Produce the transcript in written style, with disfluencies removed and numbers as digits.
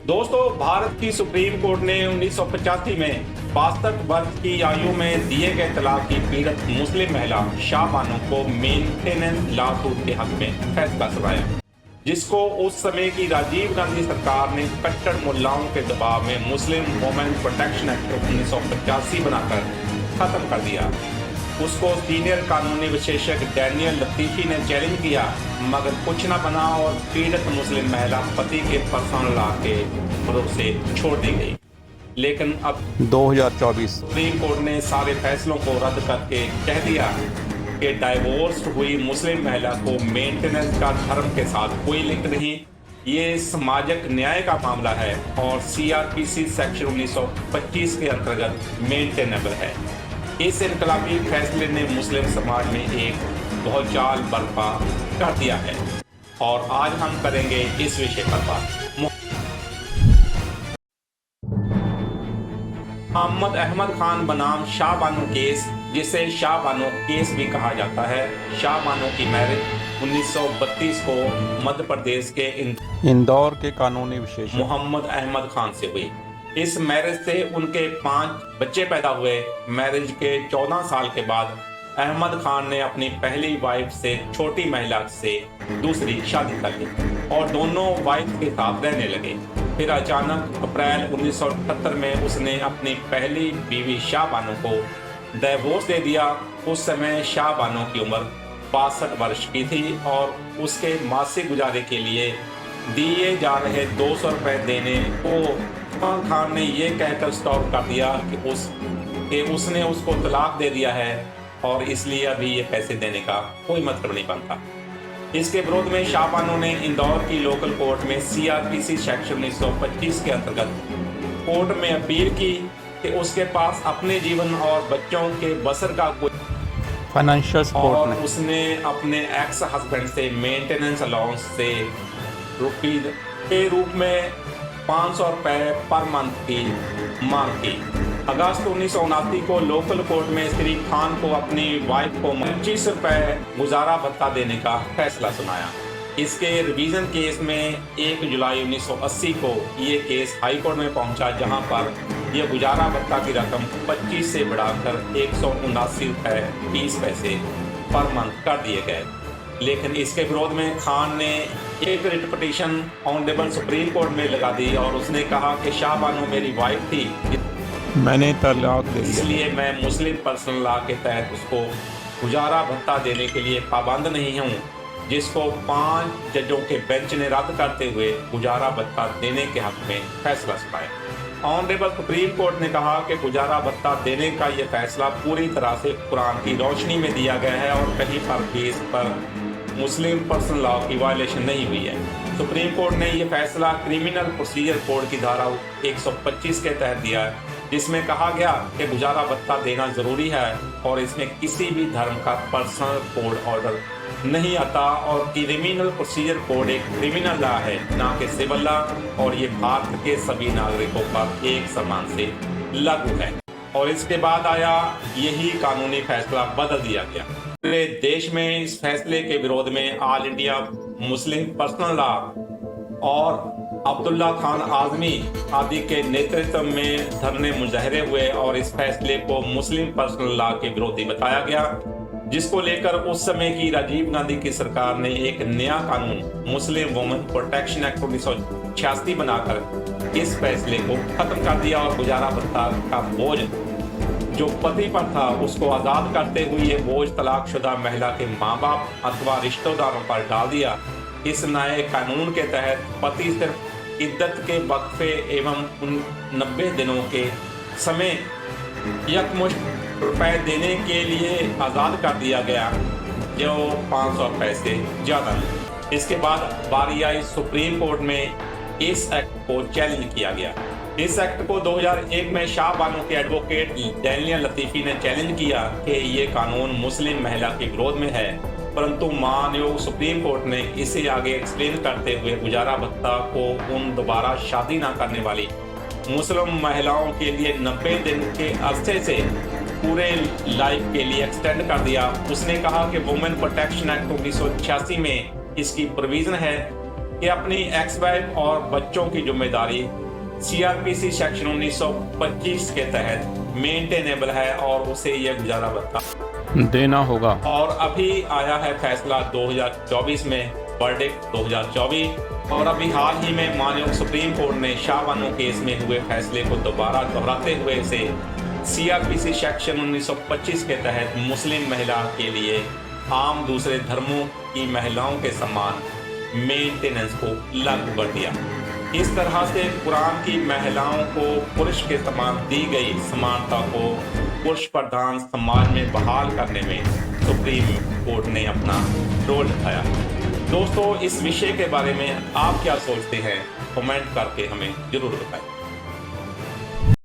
दोस्तों, भारत की supreme court ने 1985 में 62 वर्ष की आयु में दिए गए तलाक की पीड़ित मुस्लिम महिला शाह बानो को मेंटेनेंस लॉ सूट के हक में फैसला सुनाया, जिसको उस समय की राजीव गांधी सरकार ने कट्टर मुल्लाओं के दबाव में मुस्लिम वुमेन प्रोटेक्शन एक्ट 1985 बनाकर खत्म कर दिया। उसको सीनियर कानूनी विशेषज्ञ डैनियल लतीफी ने चैलेंज किया, मगर कुछ न बना और पीड़ित मुस्लिम महिला पति के पर्सनल लॉ के भरोसे छोड़ दी गई। लेकिन अब 2024 सुप्रीम कोर्ट ने सारे फैसलों को रद्द करके कह दिया कि डाइवोर्स हुई मुस्लिम महिला को मेंटेनेंस का धर्म के साथ कोई लिंक नहीं, ये सामाजिक न्याय का मामला है और CRPC सेक्शन 1925 के अंतर्गत मेंटेनेबल है। इस इनकलाबी फैसले ने मुस्लिम समाज में एक भूचाल बर्पा कर दिया है और आज हम करेंगे इस विषय पर बात। मोहम्मद अहमद खान बनाम शाह बानो केस, जिसे शाह बानो केस भी कहा जाता है। शाह बानो की मैरिज 1932 को मध्य प्रदेश के इंदौर के कानूनी विशेषज्ञ मोहम्मद अहमद खान से हुई। इस मैरिज से उनके 5 बच्चे पैदा हुए। मैरिज के 14 साल के बाद अहमद खान ने अपनी पहली वाइफ से छोटी महिला से दूसरी शादी कर ली और दोनों वाइफ के साथ रहने लगे। फिर अचानक अप्रैल 1978 में उसने अपनी पहली बीवी शाह बानो को डिवोर्स दे दिया। उस समय शाह बानो की उम्र 62 वर्ष की थी और उसके मासिक गुजारे के लिए दिए जा रहे 200 रुपए देने को खान ने ये कहकर स्टॉप कर दिया कि उसने उसको तलाक दे दिया है और इसलिए अभी ये पैसे देने का कोई मतलब नहीं बनता। इसके विरोध में शाह बानो ने इंदौर की लोकल कोर्ट में CRPC सेक्शन 1925 के अंतर्गत कोर्ट में अपील की कि उसके पास अपने जीवन और बच्चों के बसर का कोई फाइनेंशियल सपोर्ट नहीं। उसने अपने एक्स हस्बैंड से मेंटेनेंस अलाउंस से रुपीज के रूप में 500 रुपए पर मंथ की मांग की। अगस्त 1979 को लोकल कोर्ट में श्री खान को अपनी वाइफ को 25 रुपए गुजारा भत्ता देने का फैसला सुनाया। इसके रिवीजन केस में 1 जुलाई 1980 को ये केस हाई कोर्ट में पहुंचा, जहां पर यह गुजारा भत्ता की रकम 25 से बढ़ाकर 179 रुपए 20 पैसे पर मंथ कर दिए गए। लेकिन इसके विरोध में खान ने एक writ petition honourable supreme court में लगा दी और उसने कहा कि शाह बानो मेरी वाइफ थी, मैंने तलाक दे दिया, इसलिए मैं मुस्लिम पर्सनल लॉ के तहत उसको गुजारा भत्ता देने के लिए पाबंद नहीं हूँ, जिसको 5 जजों के बेंच ने रद्द करते हुए गुजारा भत्ता देने के हक में फैसला सुनाया। ऑनरेबल सुप्रीम कोर्ट ने कहा कि गुजारा भत्ता देने का यह फैसला पूरी तरह से कुरान की रोशनी में दिया गया है और कहीं पर भी इस पर मुस्लिम पर्सनल लॉ की वायलेशन नहीं हुई है। सुप्रीम कोर्ट ने यह फैसला क्रिमिनल प्रोसीजर कोड की धारा 125 के तहत दिया है, जिसमें कहा गया कि गुजारा भत्ता देना जरूरी है और इसमें किसी भी धर्म का पर्सनल कोड ऑर्डर नहीं आता और क्रिमिनल प्रोसीजर कोड एक क्रिमिनल लॉ है, ना कि सिविल लॉ, और ये भारत के सभी नागरिकों पर एक समान से लागू है। और इसके बाद आया यही कानूनी फैसला बदल दिया गया। पूरे देश में इस फैसले के विरोध में all India Muslim personal law और अब्दुल्ला खान आजमी आदि के नेतृत्व में धरने मुजाहरे हुए और इस फैसले को मुस्लिम पर्सनल लॉ के विरोधी बताया गया, जिसको लेकर उस समय की राजीव गांधी की सरकार ने एक नया कानून मुस्लिम वुमेन प्रोटेक्शन एक्ट 1986 बनाकर इस फैसले को खत्म कर दिया और गुजारा भत्ता का बोझ जो पति पर था उसको आजाद करते हुए ये बोझ तलाकशुदा महिला के माँ बाप अथवा रिश्तेदारों पर डाल दिया। इस नए कानून के तहत पति सिर्फ इद्दत के वक्फे एवं 90 दिनों के समय यकमुश्त रुपए देने के लिए आज़ाद कर दिया गया, जो 500 रुपए से ज़्यादा नहीं। इसके बाद बारी आई सुप्रीम कोर्ट में इस एक्ट को चैलेंज किया गया। इस एक्ट को 2001 में शाह बानो के एडवोकेट डैनियल लतीफी ने चैलेंज किया कि ये कानून मुस्लिम महिला के विरोध में है, परंतु मानयोग सुप्रीम कोर्ट ने इसे आगे एक्सप्लेन करते हुए गुजारा भत्ता को उन दोबारा शादी न करने वाली मुस्लिम महिलाओं के लिए 90 दिन के अरसे से पूरे लाइफ के लिए एक्सटेंड कर दिया। उसने कहा कि वुमेन प्रोटेक्शन एक्ट 1986 में इसकी प्रोविजन है कि अपनी एक्स वाइफ और बच्चों की जिम्मेदारी सीआरपीसी सेक्शन 1925 के तहत मेंटेनेबल है और उसे यह गुजारा भत्ता देना होगा। और अभी आया है फैसला 2024 में, वर्डिक्ट 2024, और अभी हाल ही में माननीय सुप्रीम कोर्ट ने शाह बानो केस में हुए फैसले को दोबारा दोहराते हुए इसे सीआरपीसी सेक्शन 1925 के तहत मुस्लिम महिला के लिए आम दूसरे धर्मों की महिलाओं के समान मेंटेनेंस को लागू कर दिया। इस तरह से कुरान की महिलाओं को पुरुष के समान दी गई समानता को पुरुष प्रधान समाज में बहाल करने में सुप्रीम कोर्ट ने अपना रोल निभाया। दोस्तों, इस विषय के बारे में आप क्या सोचते हैं, कमेंट करके हमें जरूर बताएं।